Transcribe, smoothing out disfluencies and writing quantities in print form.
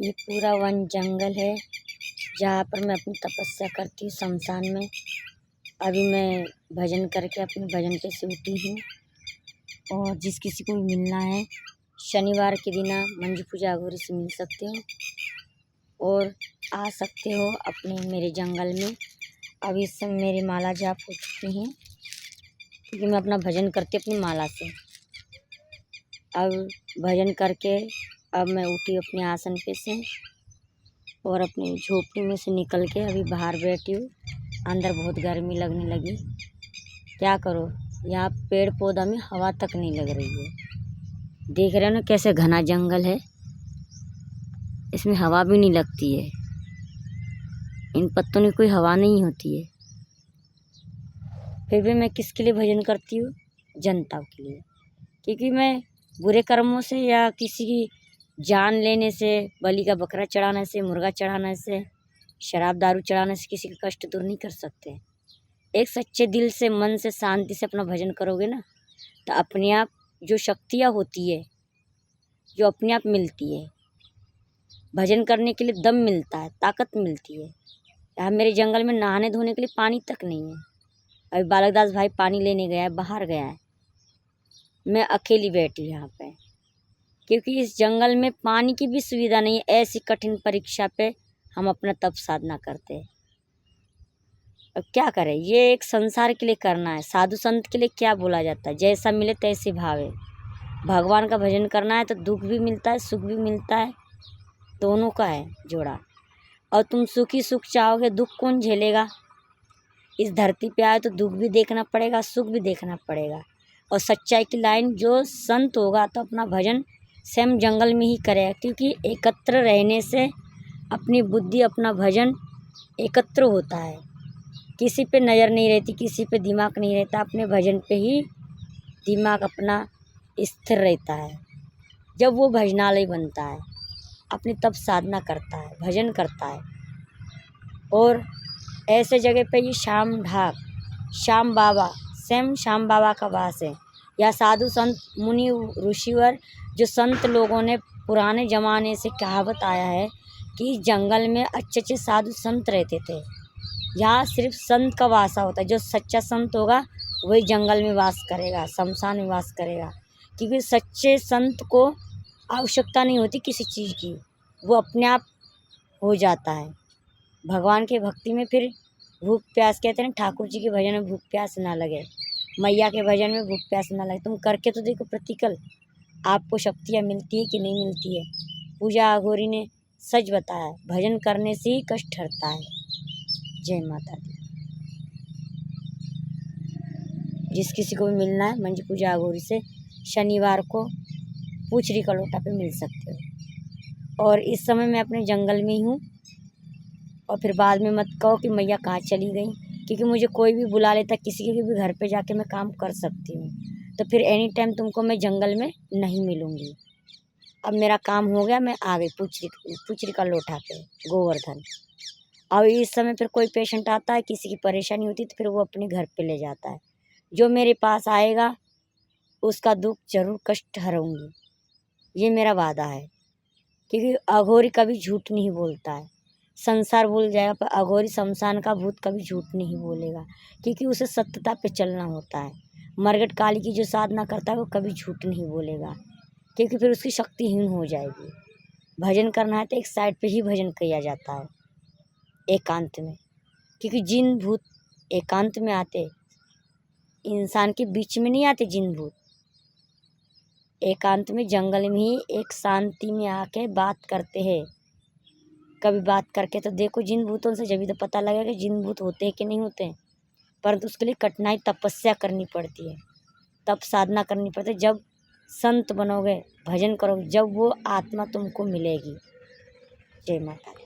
ये पूरा वन जंगल है जहाँ पर मैं अपनी तपस्या करती हूँ शमशान में। अभी मैं भजन करके अपने भजन पे से उठी हूँ। और जिस किसी को भी मिलना है शनिवार के दिन आप मंजू पूजा अघोरी से मिल सकते हो और आ सकते हो अपने मेरे जंगल में। अभी इस समय मेरी माला जाप हो चुकी हैं क्योंकि मैं अपना भजन करती अपनी माला से। अब भजन करके अब मैं उठी अपने आसन पे से और अपनी झोपड़ी में से निकल के अभी बाहर बैठी हूँ। अंदर बहुत गर्मी लगने लगी। क्या करो, यहाँ पेड़ पौधा में हवा तक नहीं लग रही है। देख रहे हो ना कैसे घना जंगल है, इसमें हवा भी नहीं लगती है। इन पत्तों में कोई हवा नहीं होती है। फिर भी मैं किसके लिए भजन करती हूँ? जनता के लिए। क्योंकि मैं बुरे कर्मों से या किसी की जान लेने से, बलि का बकरा चढ़ाने से, मुर्गा चढ़ाने से, शराब दारू चढ़ाने से किसी का कष्ट दूर नहीं कर सकते। एक सच्चे दिल से, मन से, शांति से अपना भजन करोगे ना तो अपने आप जो शक्तियाँ होती है, जो अपने आप मिलती है। भजन करने के लिए दम मिलता है, ताकत मिलती है। यहाँ मेरे जंगल में नहाने धोने के लिए पानी तक नहीं है। अभी बालकदास भाई पानी लेने गया है, बाहर गया है। मैं अकेली बैठी यहाँ पे क्योंकि इस जंगल में पानी की भी सुविधा नहीं है। ऐसी कठिन परीक्षा पे हम अपना तप साधना करते हैं। अब क्या करें, ये एक संसार के लिए करना है। साधु संत के लिए क्या बोला जाता है, जैसा मिले तैसे भावे। भगवान का भजन करना है तो दुख भी मिलता है, सुख भी मिलता है, दोनों का है जोड़ा। और तुम सुखी सुख चाहोगे, दुख कौन झेलेगा? इस धरती पे आए तो दुख भी देखना पड़ेगा, सुख भी देखना पड़ेगा। और सच्चाई की लाइन, जो संत होगा तो अपना भजन स्वयं जंगल में ही करेगा। क्योंकि एकत्र रहने से अपनी बुद्धि, अपना भजन एकत्र होता है। किसी पे नज़र नहीं रहती, किसी पे दिमाग नहीं रहता। अपने भजन पे ही दिमाग अपना स्थिर रहता है। जब वो भजनालय बनता है, अपनी तप साधना करता है, भजन करता है। और ऐसे जगह पे ये श्याम ढाक, श्याम बाबा, स्वयं श्याम बाबा का वास है। या साधु संत मुनि ऋषिवर, जो संत लोगों ने पुराने ज़माने से कहावत आया है कि जंगल में अच्छे अच्छे साधु संत रहते थे। यहाँ सिर्फ संत का वासा होता है। जो सच्चा संत होगा वही जंगल में वास करेगा, शमशान में वास करेगा। क्योंकि सच्चे संत को आवश्यकता नहीं होती किसी चीज़ की, वो अपने आप हो जाता है। भगवान के भक्ति में फिर भूख प्यास, कहते हैं ना, ठाकुर जी के भजन में भूख प्यास ना लगे, मैया के भजन में भूख प्यास ना लगे। तुम करके तो देखो प्रतिकल, आपको शक्तियाँ मिलती है कि नहीं मिलती है। पूजा अघोरी ने सच बताया, भजन करने से ही कष्ट हटता है। जय माता दी। जिस किसी को भी मिलना है मंजू पूजा अघोरी से शनिवार को पूछरी का लोटा पे मिल सकते हो। और इस समय मैं अपने जंगल में ही हूँ। और फिर बाद में मत कहो कि मैया कहाँ चली गई, क्योंकि मुझे कोई भी बुला लेता, किसी के भी घर पे जाके मैं काम कर सकती हूँ। तो फिर एनी टाइम तुमको मैं जंगल में नहीं मिलूँगी। अब मेरा काम हो गया, मैं आ गई पूछरी का लोटा पे, गोवर्धन। अब इस समय फिर कोई पेशेंट आता है, किसी की परेशानी होती है तो फिर वो अपने घर पे ले जाता है। जो मेरे पास आएगा उसका दुख जरूर कष्ट हरूँगी, ये मेरा वादा है। क्योंकि अघोरी कभी झूठ नहीं बोलता है। संसार भूल जाएगा पर अघोरी शमशान का भूत कभी झूठ नहीं बोलेगा। क्योंकि उसे सत्यता पे चलना होता है। मरगट काली की जो साधना करता है वो कभी झूठ नहीं बोलेगा, क्योंकि फिर उसकी शक्तिहीन हो जाएगी। भजन करना है तो एक साइड पे ही भजन किया जाता है, एकांत में। क्योंकि जिन भूत एकांत में आते, इंसान के बीच में नहीं आते। जिन भूत एकांत में, जंगल में ही एक शांति में आके बात करते हैं। कभी बात करके तो देखो जिन भूतों से, जब भी तो पता लगेगा कि जिन भूत होते हैं कि नहीं होते हैं। परंतु उसके लिए कठिनाई, तपस्या करनी पड़ती है, तप साधना करनी पड़ती है। जब संत बनोगे, भजन करोगे, जब वो आत्मा तुमको मिलेगी। जय माता दी।